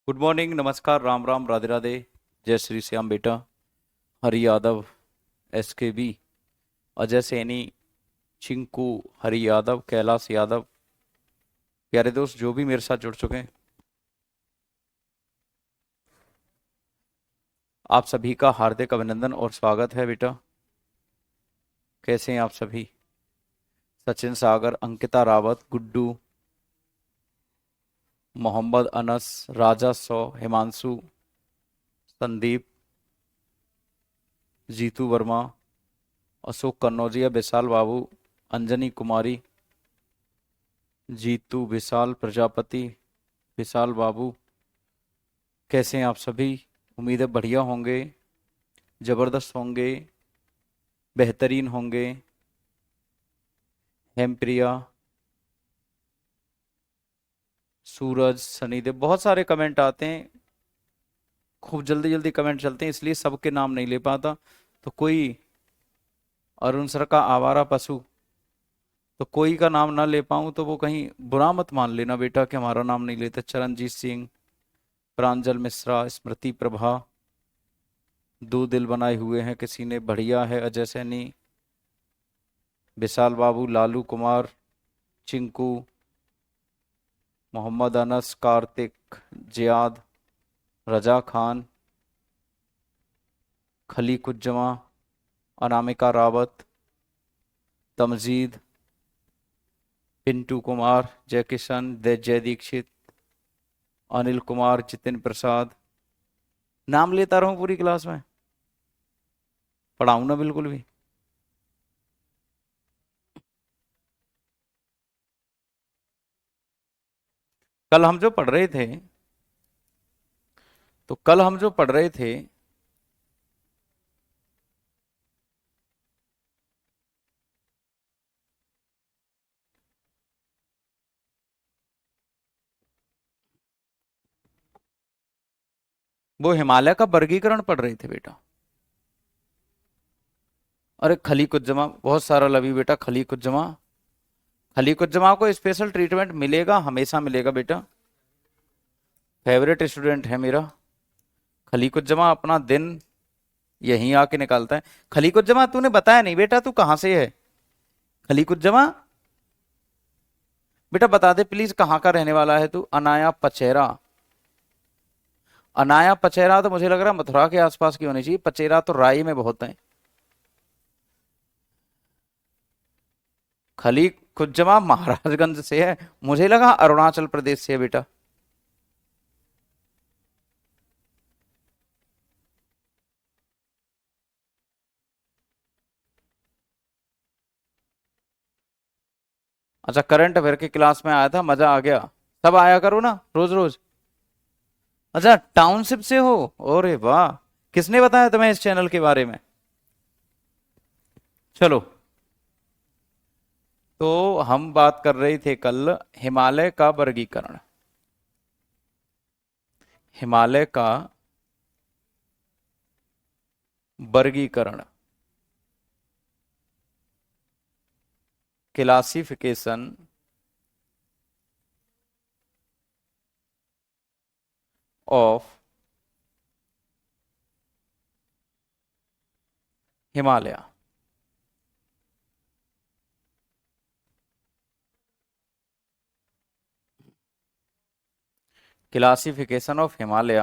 Good morning, नमस्कार, राम राम, राधे राधे। जय श्री श्याम बेटा। हरि यादव, एस के बी, अजय सैनी, चिंकू, हरि यादव, कैलाश यादव, प्यारे दोस्त जो भी मेरे साथ जुड़ चुके हैं, आप सभी का हार्दिक अभिनंदन और स्वागत है बेटा। कैसे हैं आप सभी? सचिन सागर, अंकिता रावत, गुड्डू, मोहम्मद अनस, राजा सौ, हिमांशु, संदीप, जीतू वर्मा, अशोक कन्नौजिया, विशाल बाबू, अंजनी कुमारी, जीतू, विशाल प्रजापति, विशाल बाबू, कैसे हैं आप सभी? उम्मीद है बढ़िया होंगे, जबरदस्त होंगे, बेहतरीन होंगे। हेमप्रिया, सूरज, सनीदेव, बहुत सारे कमेंट आते हैं, खूब जल्दी जल्दी कमेंट चलते हैं, इसलिए सबके नाम नहीं ले पाता। तो कोई, अरुण सर का आवारा पशु, तो कोई का नाम ना ले पाऊं तो वो कहीं बुरा मत मान लेना बेटा कि हमारा नाम नहीं लेते। चरणजीत सिंह, प्रांजल मिश्रा, स्मृति प्रभा, दो दिल बनाए हुए हैं किसी ने, बढ़िया है। अजय सैनी, विशाल बाबू, लालू कुमार, चिंकू, मोहम्मद अनस, कार्तिक, जियाद, रजा खान, खलीकुज्जमा, अनामिका रावत, तमजीद, पिंटू कुमार, जय किशन, जय दीक्षित, अनिल कुमार, जितिन प्रसाद। नाम लेता रहूं पूरी क्लास में? पढ़ाऊं ना बिल्कुल भी? कल हम जो पढ़ रहे थे, तो कल हम जो पढ़ रहे थे, वो हिमालय का वर्गीकरण पढ़ रहे थे बेटा। अरे खलीकुज्जमा, बहुत सारा लवी बेटा। खलीकुज्जमा, खलीकुज्जमा को स्पेशल ट्रीटमेंट मिलेगा, हमेशा मिलेगा बेटा। फेवरेट स्टूडेंट है मेरा खलीकुज्जमा। अपना दिन यहीं आके निकालता है। खलीकुज्जमा, तूने बताया नहीं बेटा, तू कहां से है? खलीकुज्जमा बेटा बता दे प्लीज, कहाँ का रहने वाला है तू? अनाया पचेरा, अनाया पचेरा तो मुझे लग रहा है मथुरा के आसपास की होनी चाहिए। पचेरा तो राई में बहुत है। खलीकुज्जमा महाराजगंज से है, मुझे लगा अरुणाचल प्रदेश से है बेटा। अच्छा, करंट अफेयर की क्लास में आया था, मजा आ गया। सब आया करो ना रोज रोज। अच्छा, टाउनशिप से हो? अरे वाह, किसने बताया तुम्हें इस चैनल के बारे में? चलो, तो हम बात कर रहे थे कल हिमालय का वर्गीकरण। हिमालय का वर्गीकरण, classification of Himalaya. Classification of Himalaya,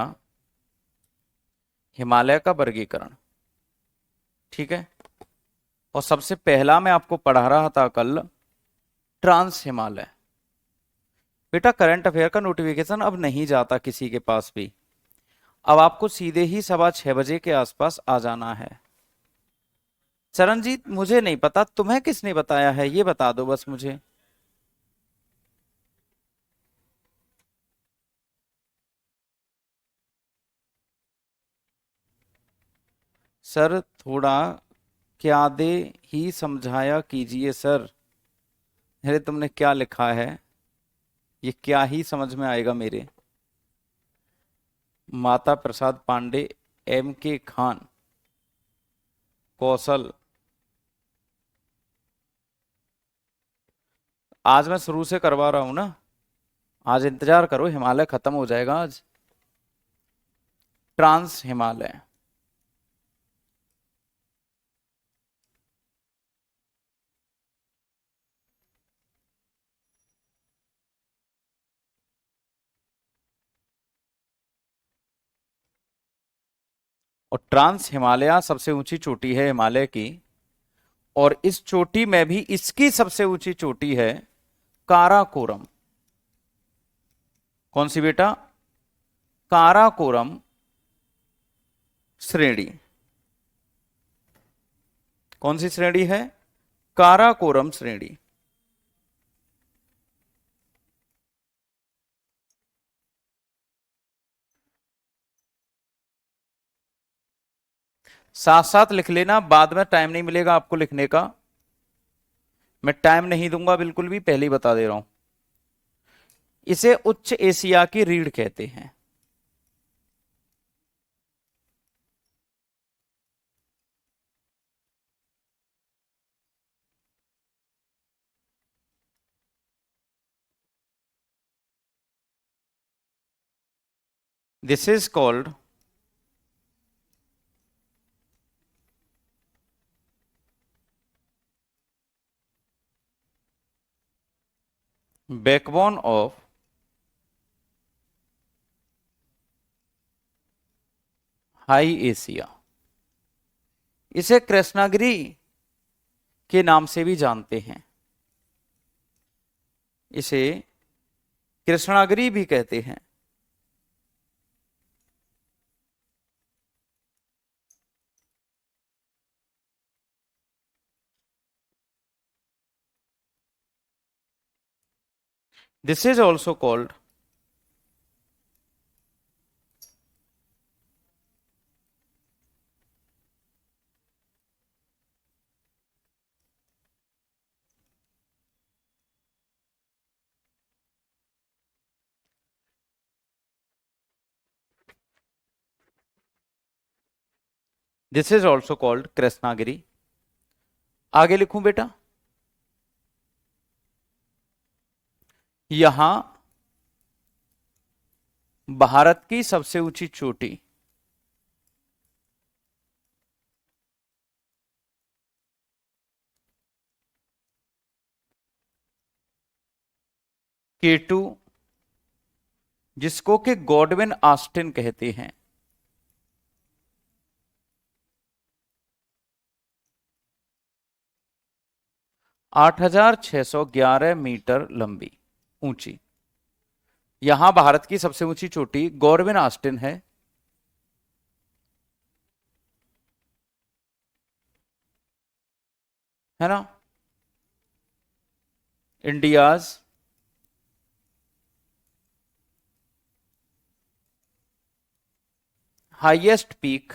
Himalaya का वर्गीकरण। ठीक है। और सबसे पहला मैं आपको पढ़ा रहा था कल, ट्रांस हिमालय। बेटा करंट अफेयर का नोटिफिकेशन अब नहीं जाता किसी के पास भी, अब आपको सीधे ही 6:15 के आसपास आ जाना है। चरणजीत, मुझे नहीं पता, तुम्हें किसने बताया है ये बता दो बस मुझे। सर थोड़ा क्या दे ही समझाया कीजिए सर। अरे तुमने क्या लिखा है, ये क्या ही समझ में आएगा मेरे। माता प्रसाद पांडे, एम के खान, कौशल। आज मैं शुरू से करवा रहा हूं ना, आज इंतजार करो, हिमालय खत्म हो जाएगा आज। ट्रांस हिमालय। और ट्रांस हिमालय सबसे ऊंची चोटी है हिमालय की, और इस चोटी में भी इसकी सबसे ऊंची चोटी है काराकोरम। कौन सी बेटा? काराकोरम श्रेणी। कौन सी श्रेणी है? काराकोरम श्रेणी। साथ साथ लिख लेना, बाद में टाइम नहीं मिलेगा आपको लिखने का, मैं टाइम नहीं दूंगा बिल्कुल भी, पहले ही बता दे रहा हूं। इसे उच्च एशिया की रीढ़ कहते हैं। This is called backbone of high Asia. इसे कृष्णागिरी के नाम से भी जानते हैं, इसे कृष्णागिरी भी कहते हैं। This is also called this is also called Krishnagiri. आगे लिखूं बेटा? यहां भारत की सबसे ऊंची चोटी K2, जिसको कि गॉडविन ऑस्टिन कहते हैं, 8,611 मीटर लंबी ऊंची। यहां भारत की सबसे ऊंची चोटी गॉडविन ऑस्टिन है ना? इंडियाज हाईएस्ट पीक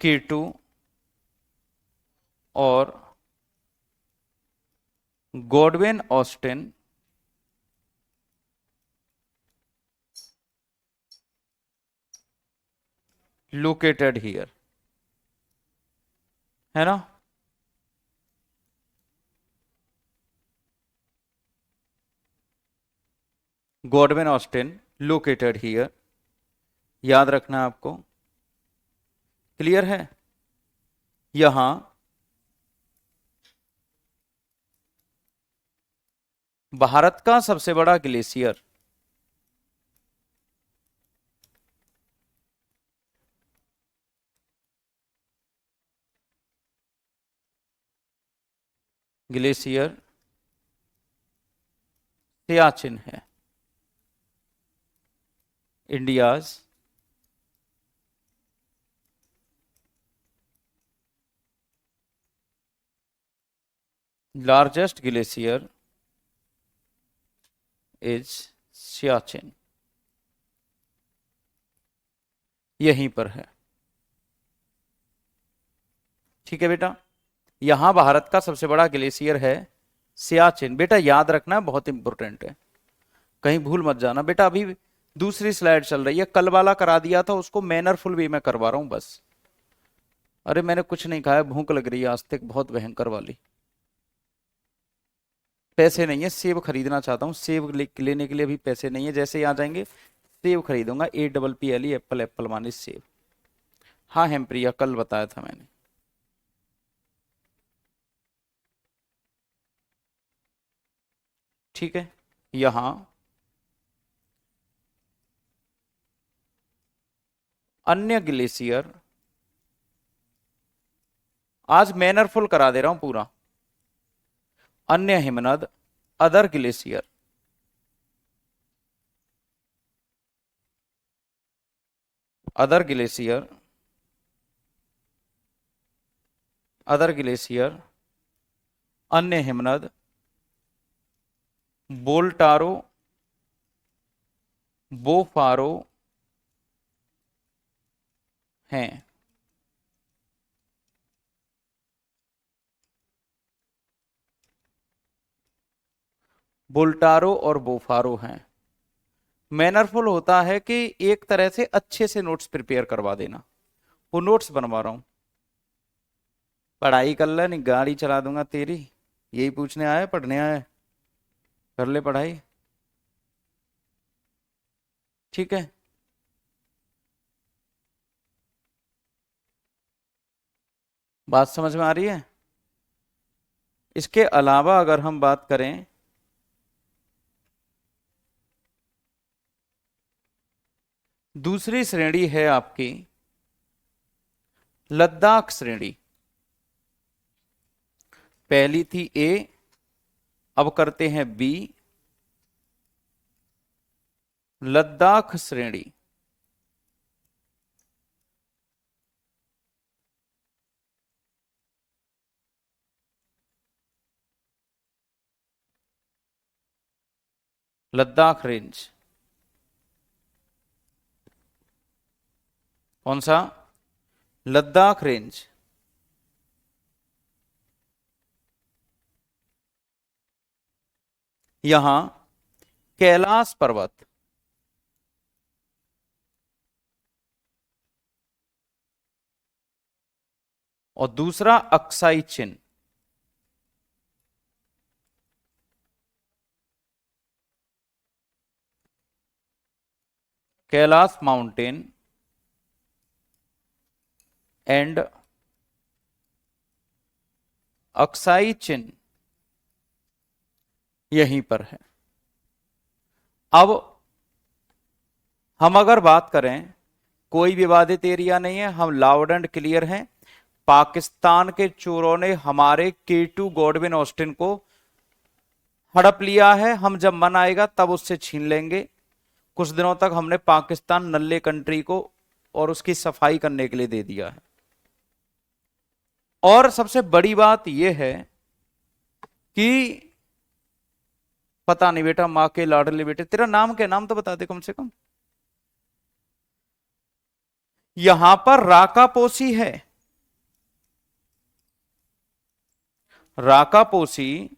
K2 और गॉडविन ऑस्टिन लोकेटेड हियर, है ना? गॉडविन ऑस्टिन लोकेटेड हियर, याद रखना आपको। क्लियर है? यहां भारत का सबसे बड़ा ग्लेशियर ग्लेशियर सियाचिन है। India's largest glacier is Siachen, यहीं पर है। ठीक है बेटा, यहां भारत का सबसे बड़ा ग्लेशियर है सियाचिन। बेटा याद रखना, बहुत इंपॉर्टेंट है, कहीं भूल मत जाना। बेटा अभी दूसरी स्लाइड चल रही है, कल वाला करा दिया था उसको मैनरफुल वे में करवा रहा हूं बस। अरे मैंने कुछ नहीं खाया, भूख लग रही है आज तक बहुत भयंकर वाली। पैसे नहीं है, सेब खरीदना चाहता हूँ, सेब लेने के लिए भी पैसे नहीं है, जैसे ही आ जाएंगे सेब खरीदूंगा, APPLE, एप्पल, एप्पल माने सेब। हाँ हेमप्रिया, कल बताया था मैंने। ठीक है, यहां अन्य ग्लेशियर, आज मैनरफुल करा दे रहा हूं पूरा, अन्य हिमनद, other glacier, other glacier, other glacier, अन्य हिमनद, बोल्टारो, बोफारो हैं। बोल्टारो और बोफारो हैं। मैनरफुल होता है कि एक तरह से अच्छे से नोट्स प्रिपेयर करवा देना, वो नोट्स बनवा रहा हूं। पढ़ाई कर ले, नहीं गाड़ी चला दूंगा तेरी, यही पूछने आया, पढ़ने आया, कर ले पढ़ाई। ठीक है, बात समझ में आ रही है। इसके अलावा अगर हम बात करें, दूसरी श्रेणी है आपकी लद्दाख श्रेणी। पहली थी ए, अब करते हैं बी, लद्दाख श्रेणी। लद्दाख रेंज, कौन सा, लद्दाख रेंज। यहां कैलाश पर्वत, और दूसरा अक्साई चिन। कैलाश माउंटेन एंड अक्साई चिन यहीं पर है। अब हम अगर बात करें, कोई विवादित एरिया नहीं है, हम लाउड एंड क्लियर हैं। पाकिस्तान के चोरों ने हमारे K2 गॉडविन ऑस्टिन को हड़प लिया है, हम जब मन आएगा तब उससे छीन लेंगे। कुछ दिनों तक हमने पाकिस्तान नल्ले कंट्री को और उसकी सफाई करने के लिए दे दिया है। और सबसे बड़ी बात यह है कि पता नहीं बेटा, मां के लाडले बेटे, तेरा नाम क्या, नाम तो बता दे कम से कम। यहां पर राकापोसी है, राकापोसी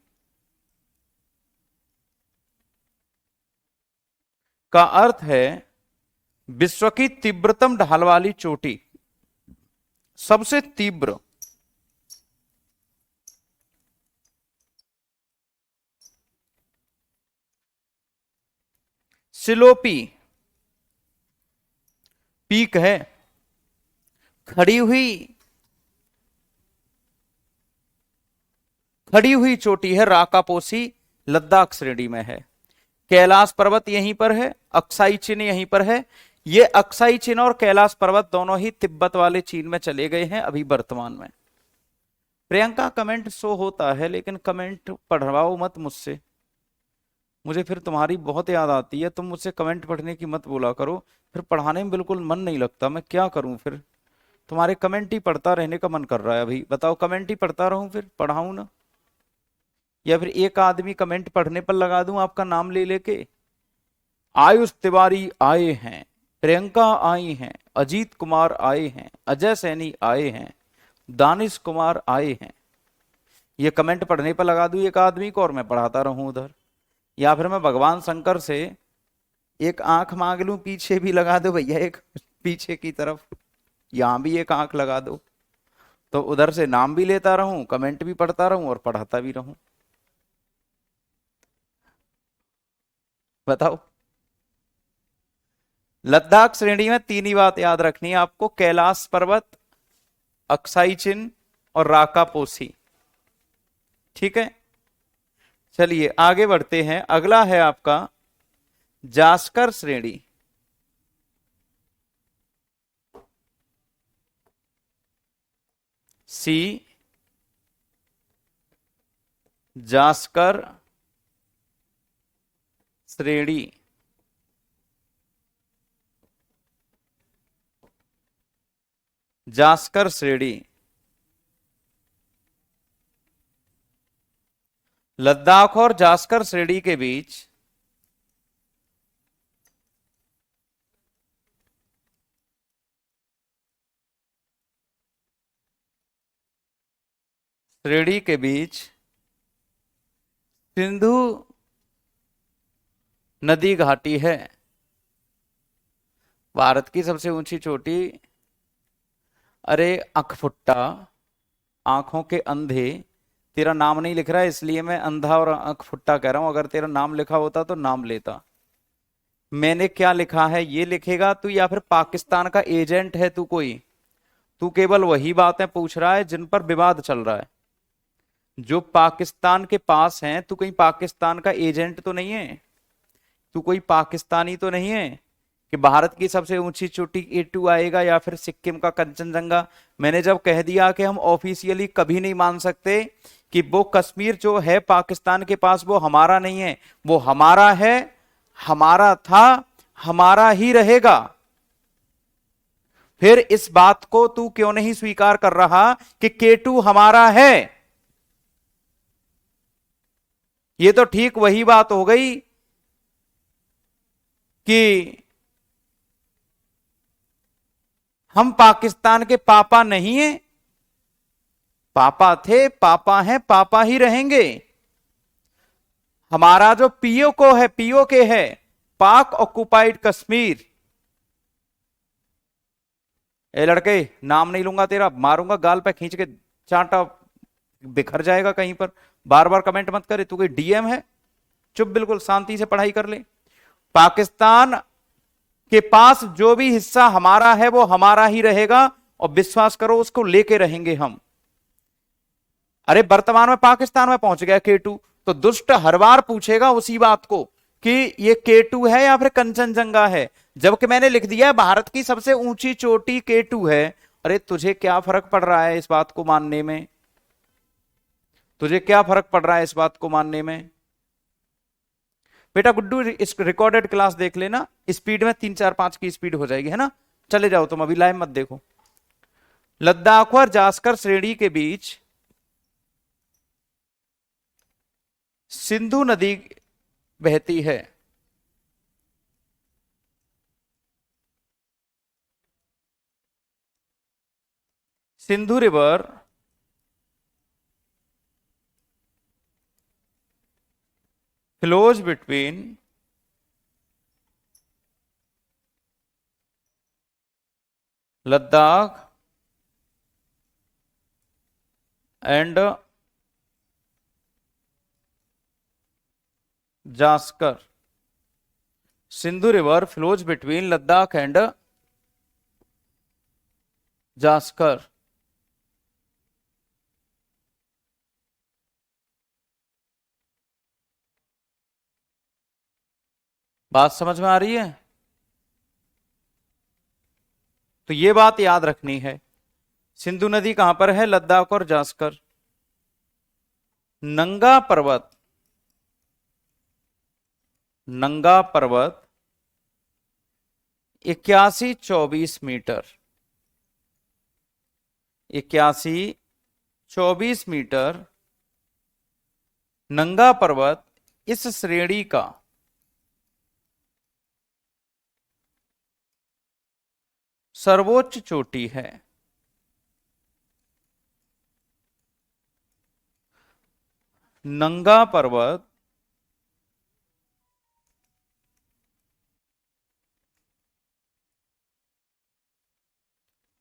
का अर्थ है विश्व की तीव्रतम ढाल वाली चोटी, सबसे तीव्र। सिलोपी पीक है, खड़ी हुई चोटी है, राकापोसी लद्दाख श्रेणी में है। कैलाश पर्वत यहीं पर है, अक्साई चिन यहीं पर है। ये अक्साई चिन और कैलाश पर्वत दोनों ही तिब्बत वाले चीन में चले गए हैं अभी वर्तमान में। प्रियंका कमेंट शो होता है, लेकिन कमेंट पढ़वाओ मत मुझसे, मुझे फिर तुम्हारी बहुत याद आती है। तुम मुझसे कमेंट पढ़ने की मत बोला करो, फिर पढ़ाने में बिल्कुल मन नहीं लगता, मैं क्या करूं फिर। तुम्हारे कमेंट ही पढ़ता रहने का मन कर रहा है अभी, बताओ कमेंट ही पढ़ता रहूं, फिर पढ़ाऊं ना, या फिर एक आदमी कमेंट पढ़ने पर लगा दूं आपका नाम ले लेके। आयुष तिवारी आए हैं, प्रियंका आई हैं, अजीत कुमार आए हैं, अजय सैनी आए हैं, दानिश कुमार आए हैं। ये कमेंट पढ़ने पर लगा दूं एक आदमी को और मैं पढ़ाता रहूं उधर, या फिर मैं भगवान शंकर से एक आंख मांग लूं, पीछे भी लगा दो भैया एक, पीछे की तरफ यहां भी एक आंख लगा दो, तो उधर से नाम भी लेता रहूं, कमेंट भी पढ़ता रहूं और पढ़ाता भी रहूं। बताओ। लद्दाख श्रेणी में तीन ही बात याद रखनी है आपको, कैलाश पर्वत, अक्साई चिन और राका पोसी। ठीक है, चलिए आगे बढ़ते हैं। अगला है आपका जास्कर श्रेणी। सी जास्कर श्रेणी। जास्कर श्रेणी लद्दाख और जास्कर श्रेणी के बीच श्रेणी के बीच सिंधु नदी घाटी है। भारत की सबसे ऊंची चोटी। अरे अखफुट्टा, आंखों के अंधे, तेरा नाम नहीं लिख रहा है इसलिए मैं अंधा और अखफुट्टा कह रहा हूं। अगर तेरा नाम लिखा होता तो नाम लेता। मैंने क्या लिखा है ये लिखेगा तू, या फिर पाकिस्तान का एजेंट है तू कोई? तू केवल वही बातें पूछ रहा है जिन पर विवाद चल रहा है, जो पाकिस्तान के पास हैं। तू कहीं पाकिस्तान का एजेंट तो नहीं है? तू कोई पाकिस्तानी तो नहीं है कि भारत की सबसे ऊंची चोटी A2 आएगा या फिर सिक्किम का कंचनजंगा? मैंने जब कह दिया कि हम ऑफिशियली कभी नहीं मान सकते कि वो कश्मीर जो है पाकिस्तान के पास वो हमारा नहीं है, वो हमारा है, हमारा था, हमारा ही रहेगा। फिर इस बात को तू क्यों नहीं स्वीकार कर रहा कि K2 हमारा है? ये तो ठीक वही बात हो गई कि हम पाकिस्तान के पापा नहीं हैं। पापा थे, पापा हैं, पापा ही रहेंगे। हमारा जो पीओके है, पीओके है, पाक ऑक्युपाइड कश्मीर। ए लड़के, नाम नहीं लूंगा तेरा, मारूंगा गाल पे खींच के, चांटा बिखर जाएगा कहीं पर। बार बार कमेंट मत करे, तू कोई डीएम है? चुप, बिल्कुल शांति से पढ़ाई कर ले। पाकिस्तान के पास जो भी हिस्सा हमारा है वो हमारा ही रहेगा, और विश्वास करो उसको लेके रहेंगे हम। अरे वर्तमान में पाकिस्तान में पहुंच गया K2, तो दुष्ट हर बार पूछेगा उसी बात को कि ये K2 है या फिर कंचनजंगा है, जबकि मैंने लिख दिया है भारत की सबसे ऊंची चोटी K2 है। अरे तुझे क्या फर्क पड़ रहा है इस बात को मानने में? तुझे क्या फर्क पड़ रहा है इस बात को मानने में? बेटा गुड्डू, इस रिकॉर्डेड क्लास देख लेना, स्पीड में 3 4 5 की स्पीड हो जाएगी, है ना? चले जाओ तुम, अभी लाइव मत देखो। लद्दाख और जास्कर श्रेणी के बीच सिंधु नदी बहती है। Sindhu river flows between Ladakh and Zanskar. Sindhu river flows between Ladakh and Zanskar. बात समझ में आ रही है? तो ये बात याद रखनी है, सिंधु नदी कहां पर है? लद्दाख और जास्कर। नंगा पर्वत, नंगा पर्वत 8124 मीटर, 8124 मीटर नंगा पर्वत इस श्रेणी का सर्वोच्च चोटी है। नंगा पर्वत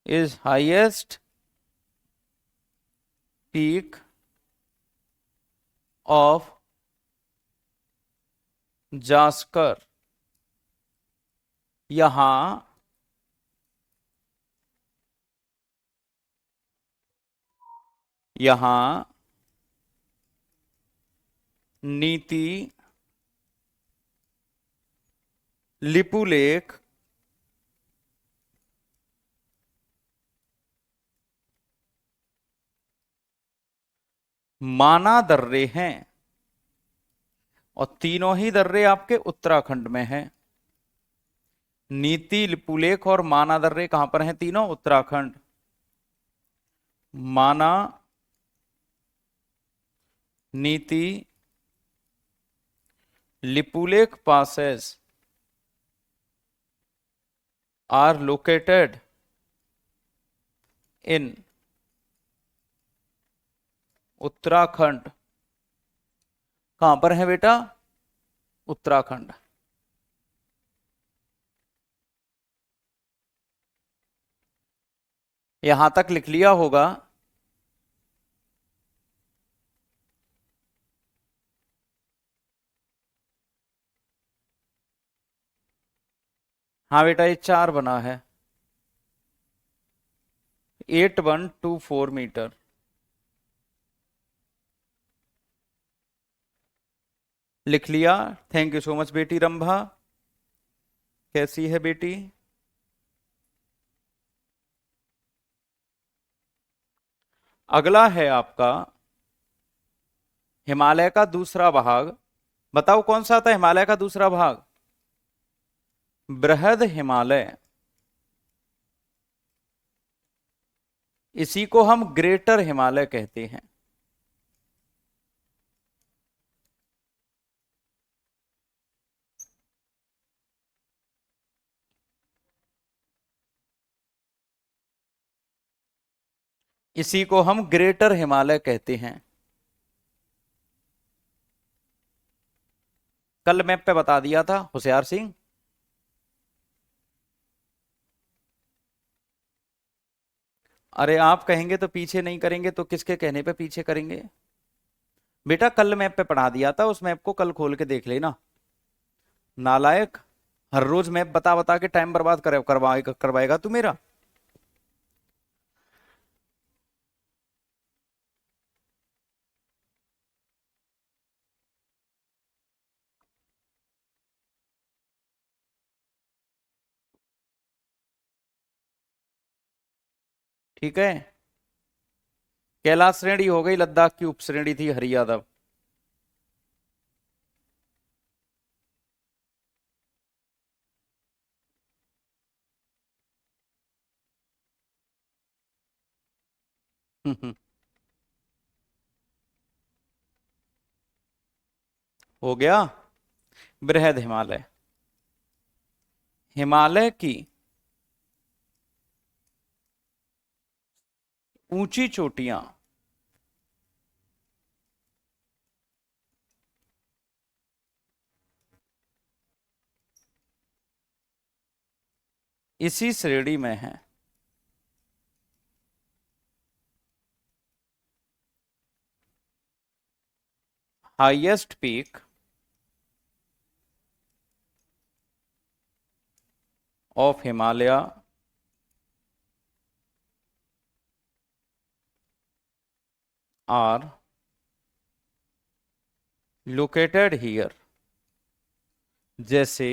is highest peak of Zanskar, यहां यहां नीति लिपुलेख माना दर्रे हैं, और तीनों ही दर्रे आपके उत्तराखंड में हैं। नीति, लिपुलेख और माना दर्रे कहां पर हैं? तीनों उत्तराखंड। माना, नीति, Lipulekh passes are located in Uttarakhand. कहां पर है बेटा? उत्तराखंड। यहां तक लिख लिया होगा। हाँ बेटा, ये 4 बना है, 8124 मीटर। लिख लिया। थैंक यू सो मच बेटी रंभा। कैसी है बेटी? अगला है आपका हिमालय का दूसरा भाग। बताओ कौन सा था हिमालय का दूसरा भाग? बृहद हिमालय। इसी को हम ग्रेटर हिमालय कहते हैं। इसी को हम ग्रेटर हिमालय कहते हैं। कल मैप पे बता दिया था होशियार सिंह। अरे आप कहेंगे तो पीछे नहीं करेंगे तो किसके कहने पे पीछे करेंगे? बेटा कल मैप पे पढ़ा दिया था, उस मैप को कल खोल के देख लेना। नालायक, हर रोज मैप बता बता के टाइम बर्बाद करवाएगा तू मेरा। ठीक है। कैलाश श्रेणी हो गई, लद्दाख की उपश्रेणी थी हरि यादव। हो गया। बृहद हिमालय, हिमालय की ऊंची चोटियां इसी श्रेणी में है। Highest peak of Himalaya are located here. जैसे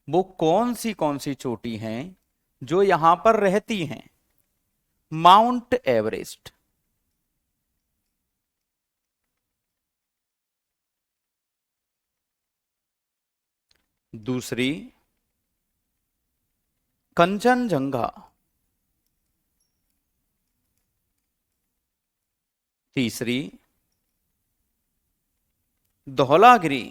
वो कौन सी चोटी हैं जो यहां पर रहती हैं? माउंट एवरेस्ट, दूसरी कंचनजंगा, तीसरी धौलागिरी,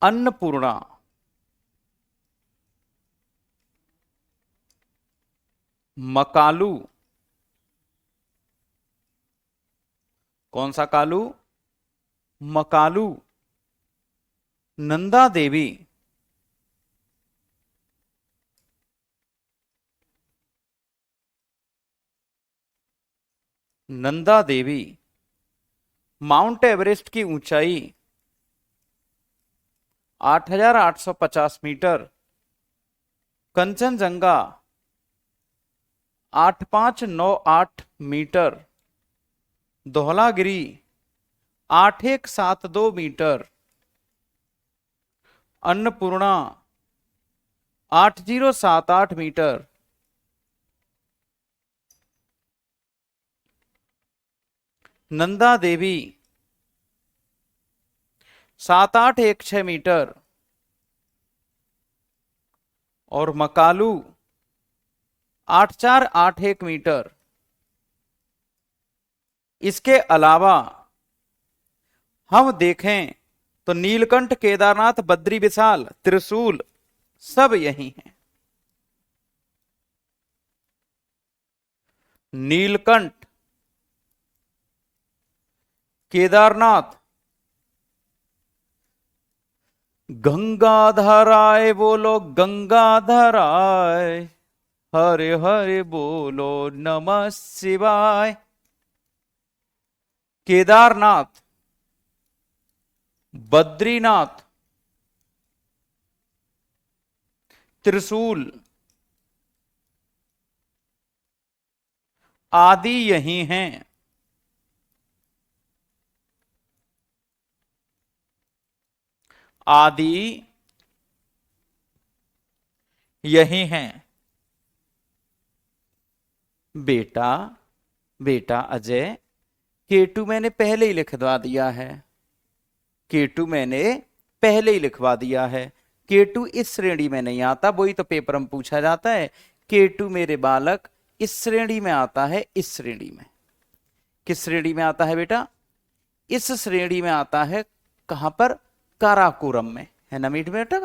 अन्नपूर्णा, मकालू। कौन सा कालू? मकालू, नंदा देवी, नंदा देवी, माउंट एवरेस्ट की ऊंचाई 8,850 metre, Kanchenjunga 8,598 metre, Dhaulagiri 8,172 metre, Annapurna 8,078 metre, Nanda Devi 7,816 metre और मकालू 8,481 मीटर। इसके अलावा हम देखें तो नीलकंठ, केदारनाथ, बद्री विशाल, त्रिशूल सब यही हैं। नीलकंठ, केदारनाथ, गंगाधराय बोलो गंगाधराय, हरे हरे बोलो नमः शिवाय। केदारनाथ, बद्रीनाथ, त्रिशूल आदि यही हैं। आदि यही हैं। बेटा बेटा अजय, K2 मैंने पहले ही लिखवा दिया है। K2 मैंने पहले ही लिखवा दिया है। K2 इस श्रेणी में नहीं आता, वही तो पेपर में पूछा जाता है। K2 मेरे बालक इस श्रेणी में आता है। इस श्रेणी में किस श्रेणी में आता है बेटा? इस श्रेणी में आता है। कहां पर? काराकोरम में, है ना मीट बेटा?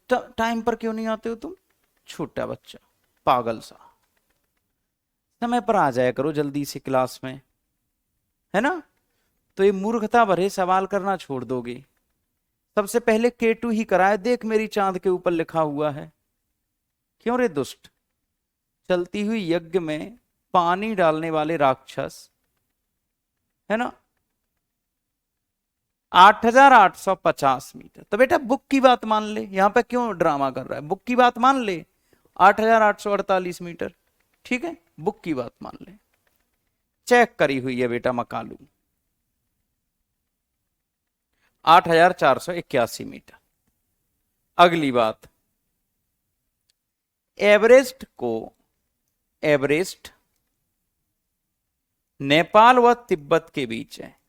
टाइम पर क्यों नहीं आते हो तुम, छोटा बच्चा पागल सा। समय पर आ जाया करो जल्दी से क्लास में, है ना? तो ये मूर्खता भरे सवाल करना छोड़ दोगे। सबसे पहले K2 ही कराए। देख मेरी चांद के ऊपर लिखा हुआ है। क्यों रे दुष्ट? चलती हुई यज्ञ में पानी डालने वाले राक्षस, है ना? 8,850 मीटर। तो बेटा बुक की बात मान ले, यहां पे क्यों ड्रामा कर रहा है? बुक की बात मान ले, 8,848 मीटर। ठीक है, बुक की बात मान ले। चेक करी हुई है बेटा मकालू, 8,481 मीटर। अगली बात, एवरेस्ट को, एवरेस्ट नेपाल व तिब्बत के बीच है।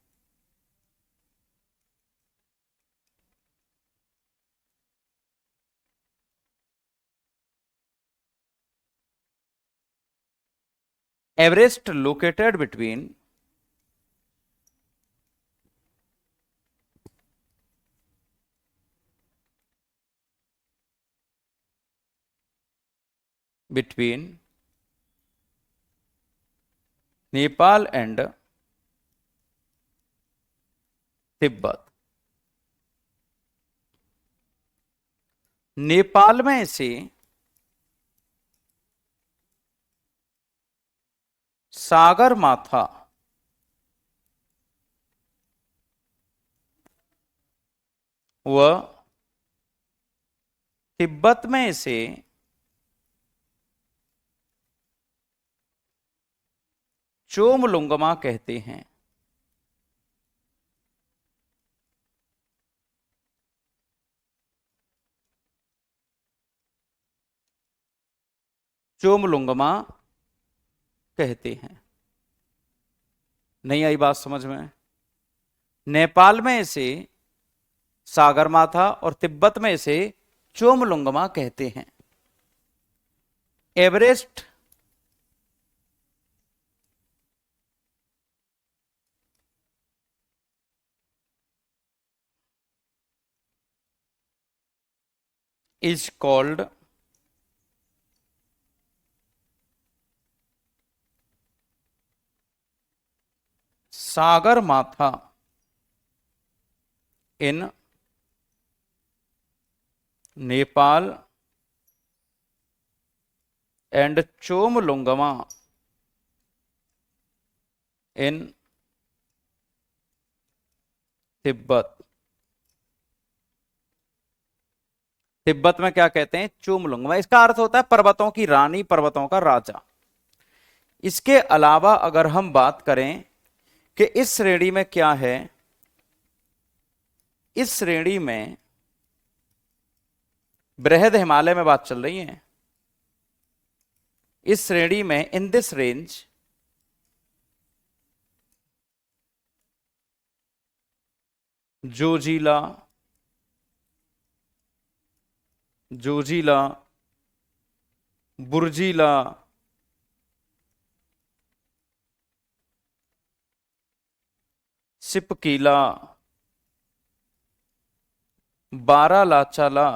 Everest located between Nepal and Tibet. Nepal में से सागर माथा व तिब्बत में से चोमलुंगमा कहते हैं। चोमलुंगमा कहते हैं। नहीं आई बात समझ में? नेपाल में से सागरमाथा और तिब्बत में से चोमलुंगमा कहते हैं। Everest is called Sagarmatha in Nepal and चोमलुंगमा in Tibet. Tibet में क्या कहते हैं? चुमलुंगमा। इसका अर्थ होता है पर्वतों की रानी, पर्वतों का राजा। इसके अलावा अगर हम बात करें कि इस श्रेणी में क्या है, इस श्रेणी में बृहद हिमालय में बात चल रही है। इस श्रेणी में, in this range, Zojila, Zojila, Burzila, Shipkila, Baralachala,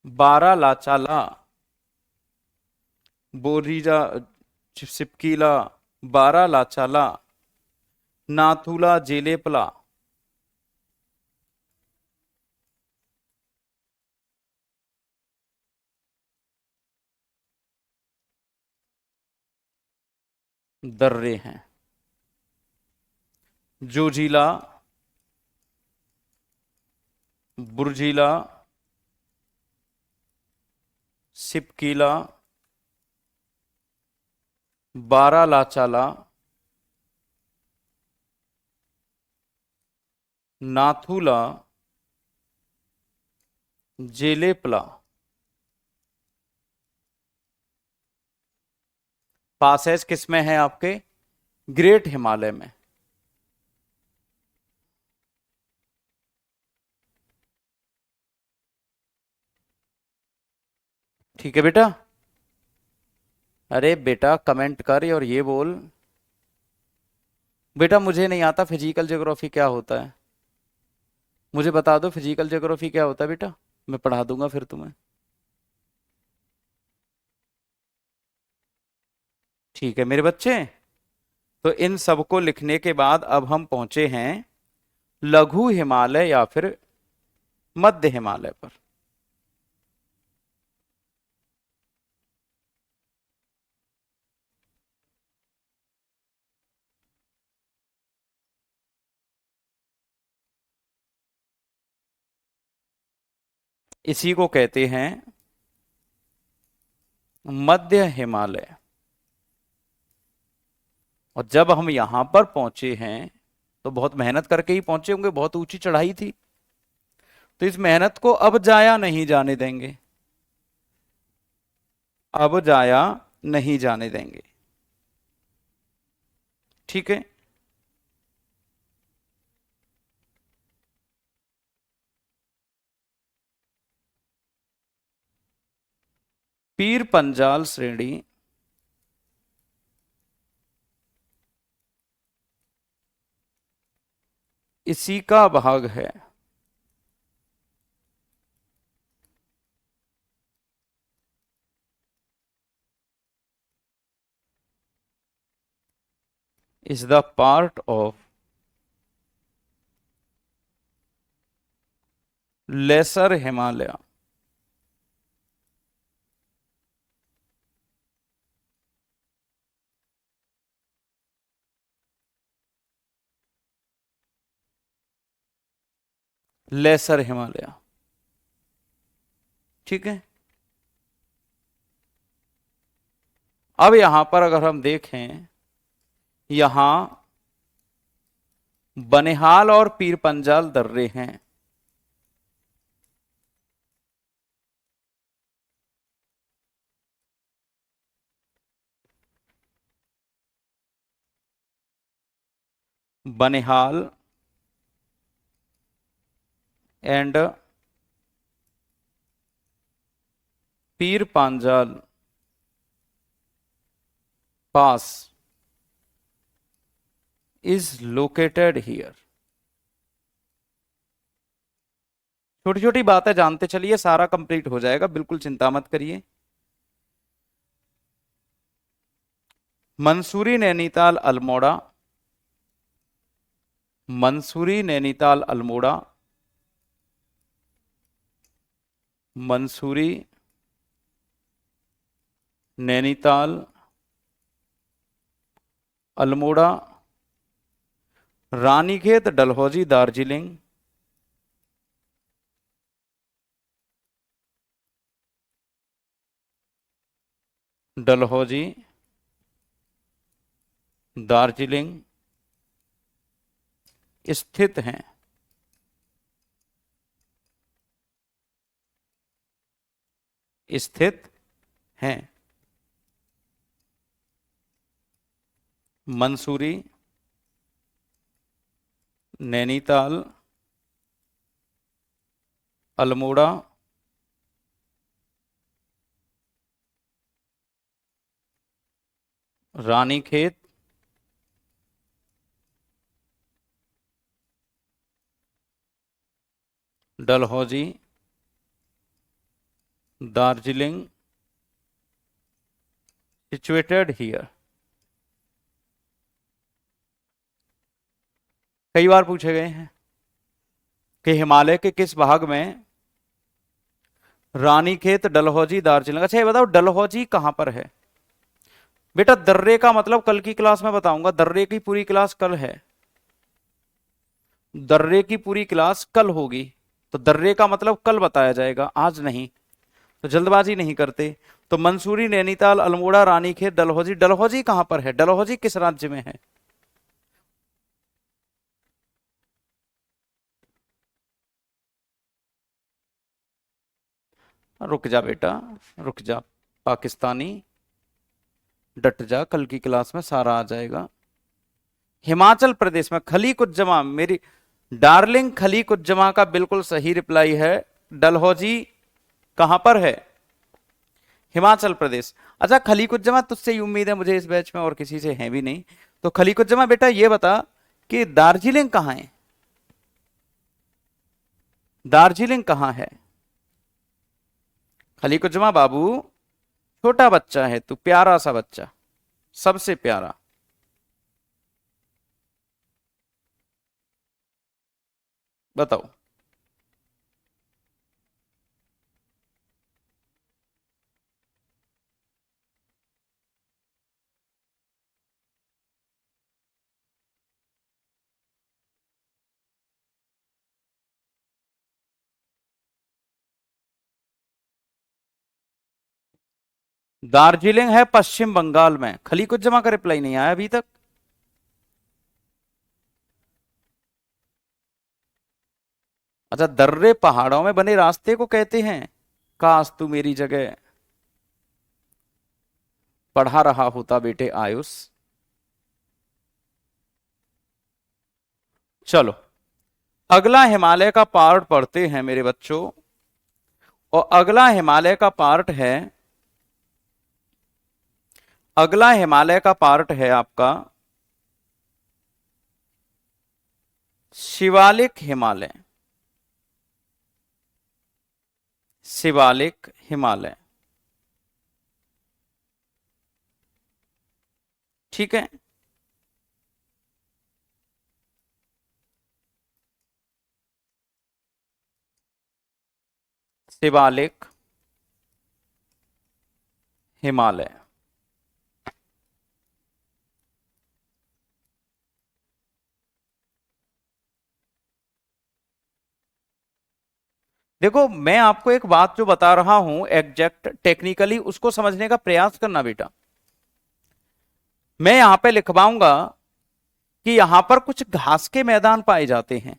Baralachala, बोरीजा, सिपकीला, बारालाचाला, नाथुला, जेलेपला, दर्रे हैं। जोजिला, बुर्जिला, सिपकीला, बारालाचाला, नाथुला, जेलेपला पासेज किसमें है? आपके ग्रेट हिमालय में। ठीक है बेटा? अरे बेटा कमेंट कर और ये बोल, बेटा मुझे नहीं आता फिजिकल ज्योग्राफी क्या होता है, मुझे बता दो फिजिकल ज्योग्राफी क्या होता है बेटा, मैं पढ़ा दूंगा फिर तुम्हें। ठीक है मेरे बच्चे? तो इन सबको लिखने के बाद अब हम पहुंचे हैं लघु हिमालय या फिर मध्य हिमालय पर। इसी को कहते हैं मध्य हिमालय। और जब हम यहां पर पहुंचे हैं तो बहुत मेहनत करके ही पहुंचे होंगे, बहुत ऊंची चढ़ाई थी, तो इस मेहनत को अब जाया नहीं जाने देंगे, अब जाया नहीं जाने देंगे। ठीक है? पीर पंजाल श्रेणी इसी का भाग है। Is the part of lesser Himalaya. Lesser Himalaya. ठीक है? अब यहां पर अगर हम देखें, यहां बनिहाल और पीर पंजाल दर्रे हैं। Banihal and Pir Panjal pass is located here. छोटी छोटी बातें जानते चलिए, सारा कंप्लीट हो जाएगा, बिल्कुल चिंता मत करिए। मंसूरी, नैनीताल, अल्मोड़ा, मंसूरी, नैनीताल, अल्मोड़ा, मंसूरी, नैनीताल, अल्मोड़ा, रानीखेत, डलहौजी, दार्जिलिंग, डलहौजी, दार्जिलिंग स्थित हैं। स्थित हैं। Mussoorie, Nainital, Almora, Ranikhet, Dalhousie, Darjeeling situated here. कई बार पूछे गए हैं कि हिमालय के किस भाग में रानीखेत, डलहौजी, दार्जिलिंग। अच्छा ये बताओ डलहौजी कहां पर है? बेटा दर्रे का मतलब कल की क्लास में बताऊंगा, दर्रे की पूरी क्लास कल है, दर्रे की पूरी क्लास कल होगी, तो दर्रे का मतलब कल बताया जाएगा, आज नहीं, तो जल्दबाजी नहीं करते। तो मंसूरी, नैनीताल, अल्मोड़ा, रानीखेत, डलहौजी। डलहौजी कहां पर है? डलहौजी किस राज्य में है? रुक जा बेटा, रुक जा, पाकिस्तानी, डट जा, कल की क्लास में सारा आ जाएगा। हिमाचल प्रदेश में। खली कुज्जमा, मेरी डार्लिंग खली कुज्जमा का बिल्कुल सही रिप्लाई है। डलहौजी कहां पर है? हिमाचल प्रदेश। अच्छा खली कुज्जमा, तुझसे ही उम्मीद है मुझे इस बैच में, और किसी से है भी नहीं। तो खली कुज्जमा बेटा ये बता कि दार्जिलिंग कहां है? दार्जिलिंग कहां है? खली कुज्जमा बाबू, छोटा बच्चा है तू, प्यारा सा बच्चा, सबसे प्यारा। बताओ। दार्जिलिंग है पश्चिम बंगाल में। खली कुज्जमा का रिप्लाई नहीं आया अभी तक। अच्छा दर्रे पहाड़ों में बने रास्ते को कहते हैं। काश तू मेरी जगह पढ़ा रहा होता बेटे आयुष। चलो अगला हिमालय का पार्ट पढ़ते हैं मेरे बच्चों, और अगला हिमालय का पार्ट है, अगला हिमालय का पार्ट है आपका शिवालिक हिमालय। शिवालिक हिमालय, ठीक है। शिवालिक हिमालय। देखो मैं आपको एक बात जो बता रहा हूं एग्जैक्ट टेक्निकली, उसको समझने का प्रयास करना बेटा। मैं यहां पे लिखवाऊंगा कि यहां पर कुछ घास के मैदान पाए जाते हैं,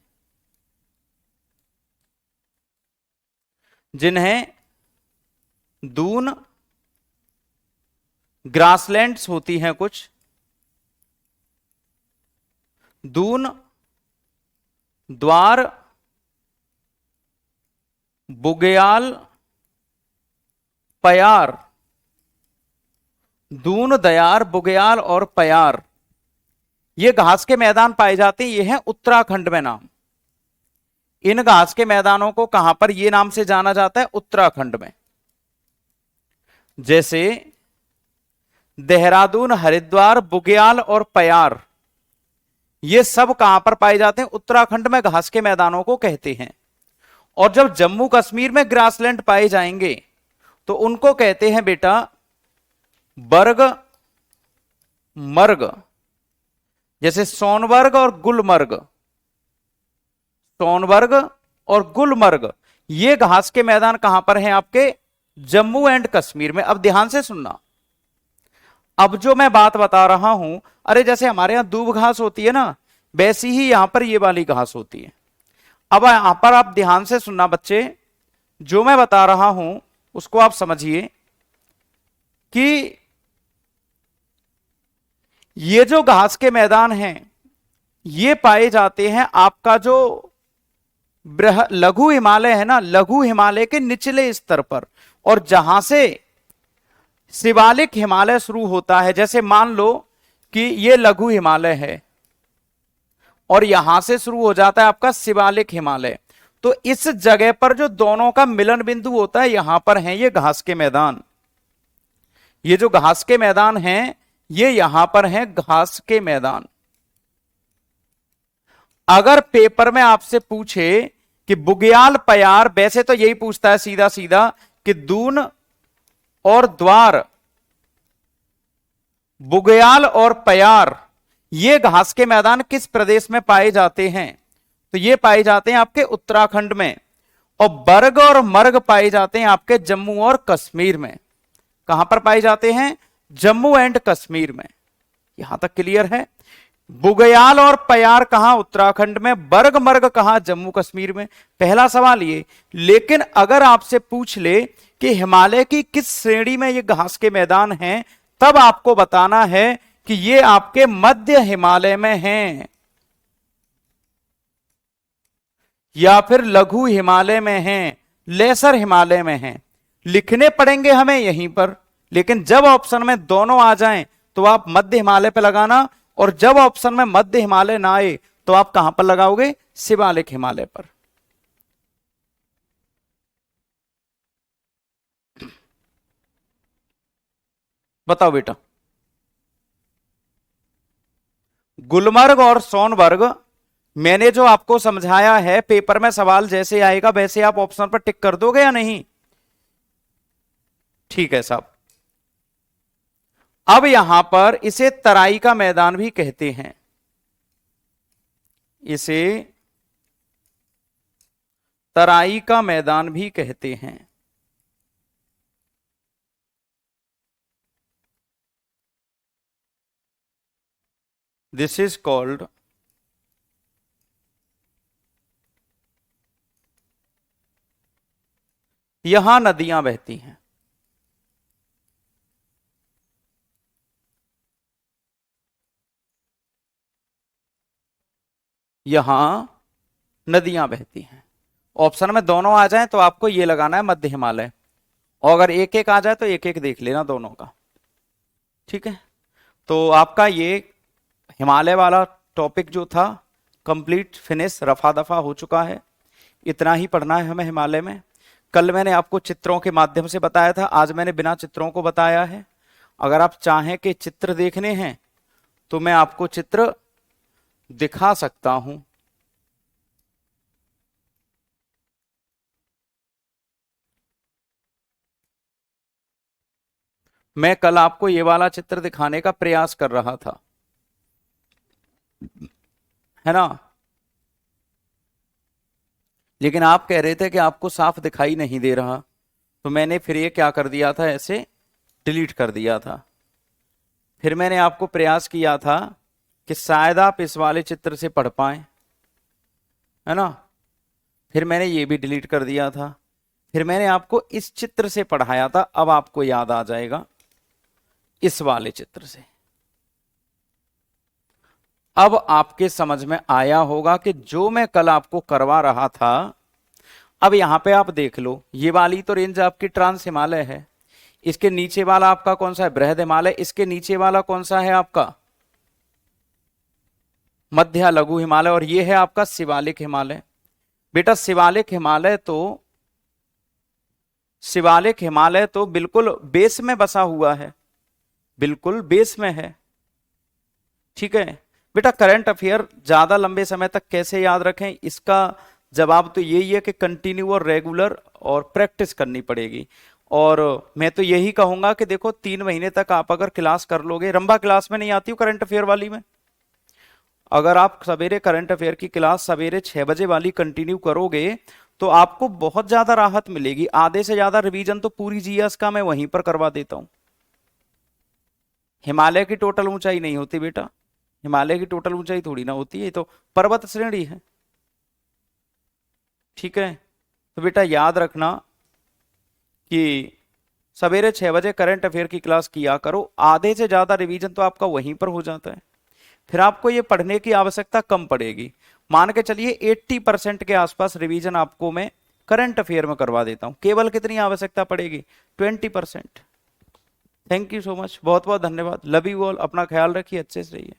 जिन्हें दून ग्रासलैंड्स होती हैं, कुछ दून, द्वार, बुग्याल, पयार। दून, दयार, बुग्याल और पयार, ये घास के मैदान पाए जाते हैं। ये हैं उत्तराखंड में नाम। इन घास के मैदानों को कहां पर ये नाम से जाना जाता है? उत्तराखंड में। जैसे देहरादून, हरिद्वार, बुग्याल और पयार, ये सब कहां पर पाए जाते हैं? उत्तराखंड में घास के मैदानों को कहते हैं। और जब जम्मू कश्मीर में ग्रासलैंड पाए जाएंगे तो उनको कहते हैं बेटा बर्ग, मर्ग। जैसे सोनबर्ग और गुलमर्ग, सोनबर्ग और गुलमर्ग, ये घास के मैदान कहां पर हैं आपके? जम्मू एंड कश्मीर में। अब ध्यान से सुनना, अब जो मैं बात बता रहा हूं, अरे जैसे हमारे यहां दूब घास होती है ना, वैसी ही यहां पर ये वाली घास होती है। अब यहां पर आप ध्यान से सुनना बच्चे, जो मैं बता रहा हूं उसको आप समझिए कि ये जो घास के मैदान हैं ये पाए जाते हैं आपका जो लघु हिमालय है ना, लघु हिमालय के निचले स्तर पर, और जहां से शिवालिक हिमालय शुरू होता है, जैसे मान लो कि ये लघु हिमालय है और यहां से शुरू हो जाता है आपका शिवालिक हिमालय, तो इस जगह पर जो दोनों का मिलन बिंदु होता है, यहां पर है ये घास के मैदान। ये जो घास के मैदान हैं ये यहां पर हैं घास के मैदान। अगर पेपर में आपसे पूछे कि बुग्याल पयार, वैसे तो यही पूछता है सीधा सीधा कि दून और द्वार, बुग्याल और पयार ये घास के मैदान किस प्रदेश में पाए जाते हैं? तो ये पाए जाते हैं आपके उत्तराखंड में। और बर्ग और मर्ग पाए जाते हैं आपके जम्मू और कश्मीर में। कहां पर पाए जाते हैं? जम्मू एंड कश्मीर में। यहां तक क्लियर है? बुग्याल और पयार कहां? उत्तराखंड में। बर्ग मर्ग कहां? जम्मू कश्मीर में। पहला सवाल ये। लेकिन अगर आपसे पूछ ले कि हिमालय की किस श्रेणी में ये घास के मैदान हैं, तब आपको बताना है कि ये आपके मध्य हिमालय में हैं या फिर लघु हिमालय में हैं, लेसर हिमालय में हैं। लिखने पड़ेंगे हमें यहीं पर, लेकिन जब ऑप्शन में दोनों आ जाएं तो आप मध्य हिमालय पर लगाना, और जब ऑप्शन में मध्य हिमालय ना आए तो आप कहां पर लगाओगे? शिवालिक हिमालय पर। बताओ बेटा। गुलमर्ग और सोनबर्ग मैंने जो आपको समझाया है, पेपर में सवाल जैसे आएगा वैसे आप ऑप्शन पर टिक कर दोगे या नहीं? ठीक है साहब। अब यहां पर इसे तराई का मैदान भी कहते हैं, इसे तराई का मैदान भी कहते हैं। दिस इज कॉल्ड यहां नदियां बहती हैं। यहां नदियां बहती हैं। ऑप्शन में दोनों आ जाएं तो आपको ये लगाना है मध्य हिमालय, और अगर एक एक आ जाए तो एक एक देख लेना दोनों का। ठीक है, तो आपका ये हिमालय वाला टॉपिक जो था कंप्लीट फिनिश, रफा दफा हो चुका है। इतना ही पढ़ना है हमें हिमालय में। कल मैंने आपको चित्रों के माध्यम से बताया था, आज मैंने बिना चित्रों को बताया है। अगर आप चाहें कि चित्र देखने हैं तो मैं आपको चित्र दिखा सकता हूं। मैं कल आपको ये वाला चित्र दिखाने का प्रयास कर रहा था, है ना, लेकिन आप कह रहे थे कि आपको साफ दिखाई नहीं दे रहा, तो मैंने फिर ये क्या कर दिया था, ऐसे डिलीट कर दिया था। फिर मैंने आपको प्रयास किया था कि शायद आप इस वाले चित्र से पढ़ पाए, है ना, फिर मैंने ये भी डिलीट कर दिया था। फिर मैंने आपको इस चित्र से पढ़ाया था, अब आपको याद आ जाएगा इस वाले चित्र से। अब आपके समझ में आया होगा कि जो मैं कल आपको करवा रहा था, अब यहां पे आप देख लो, ये वाली तो रेंज आपकी ट्रांस हिमालय है, इसके नीचे वाला आपका कौन सा है? बृहद हिमालय। इसके नीचे वाला कौन सा है आपका? मध्य लघु हिमालय। और ये है आपका शिवालिक हिमालय। बेटा शिवालिक हिमालय तो बिल्कुल बेस में बसा हुआ है, बिल्कुल बेस में है। ठीक है बेटा, करंट अफेयर ज्यादा लंबे समय तक कैसे याद रखें, इसका जवाब तो यही है कि कंटिन्यू और रेगुलर और प्रैक्टिस करनी पड़ेगी। और मैं तो यही कहूंगा कि देखो 3 महीने तक आप अगर क्लास कर लोगे, रंभा क्लास में नहीं आती हूँ करंट अफेयर वाली में, अगर आप सवेरे करंट अफेयर की क्लास सवेरे 6 बजे वाली कंटिन्यू करोगे तो आपको बहुत ज्यादा राहत मिलेगी। आधे से ज्यादा रिवीजन तो पूरी जीएस का मैं वहीं पर करवा देता हूं। हिमालय की टोटल ऊंचाई नहीं होती बेटा, हिमालय की टोटल ऊंचाई थोड़ी ना होती है, ये तो पर्वत श्रेणी है। ठीक है, तो बेटा याद रखना कि सवेरे 6 बजे करंट अफेयर की क्लास किया करो। आधे से ज्यादा रिवीजन तो आपका वहीं पर हो जाता है, फिर आपको ये पढ़ने की आवश्यकता कम पड़ेगी। मान के चलिए 80% के आसपास रिवीजन आपको मैं करंट अफेयर में करवा देता हूं, केवल कितनी आवश्यकता पड़ेगी? 20%। थैंक यू सो मच, बहुत बहुत धन्यवाद। लव यू ऑल, अपना ख्याल रखिए, अच्छे से रहिए।